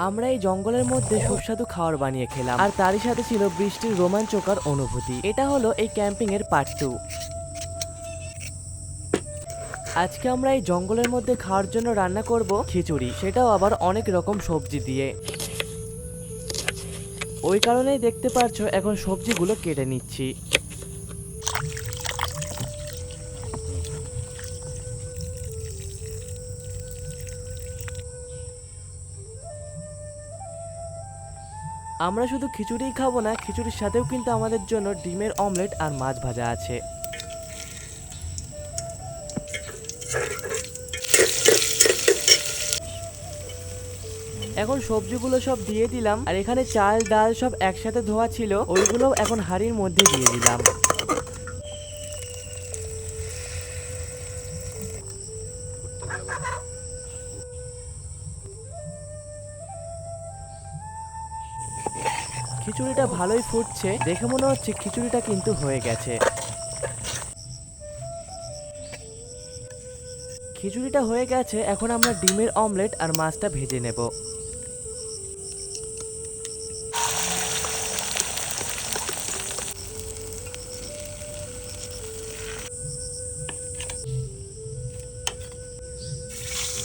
আমরা এই জঙ্গলের মধ্যে সুস্বাদু খাবার বানিয়ে খেলাম, আর তারই সাথে ছিল বৃষ্টির রোমাঞ্চকর অনুভূতি। এটা হলো এই ক্যাম্পিং এর পার্ট 2। আজকে আমরা এই জঙ্গলের মধ্যে খাওয়ার জন্য রান্না করব খিচুড়ি, সেটাও আবার অনেক রকম সবজি দিয়ে। ওই কারণেই দেখতে পাচ্ছ এখন সবজিগুলো কেটে নিচ্ছি। আমরা শুধু খিচুড়িই খাবো না, খিচুড়ির সাথেও কিন্তু আমাদের জন্য ডিমের অমলেট আর মাছ ভাজা আছে। এখন সবজিগুলো সব দিয়ে দিলাম, আর এখানে চাল ডাল সব একসাথে ধোয়া ছিল, ওইগুলো এখন হাঁড়ির মধ্যে দিয়ে দিলাম। খিচুড়িটা ভালোই ফুটছে, দেখে মনে হচ্ছে খিচুড়িটা কিন্তু হয়ে গেছে। খিচুড়িটা হয়ে গেছে, এখন আমরা ডিমের অমলেট আর মাছটা ভেজে নেব।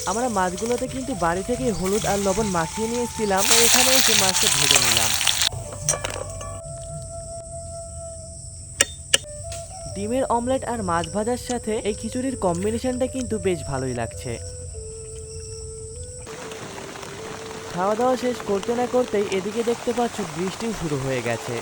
আমরা মাছগুলোতে কিন্তু বাড়ি থেকে হলুদ আর লবণ মাখিয়ে নিয়ে এসেছিলাম, তাই এখানে এসে মাছটা ভেজে নিলাম। ডিমের অমলেট আর মাছ ভাজার সাথে এই খিচুড়ির কম্বিনেশনটা কিন্তু বেশ ভালোই লাগছে। খাওয়া দাওয়া শেষ করতে না করতেই এদিকে দেখতে পাচ্ছ বৃষ্টিও শুরু হয়ে গেছে।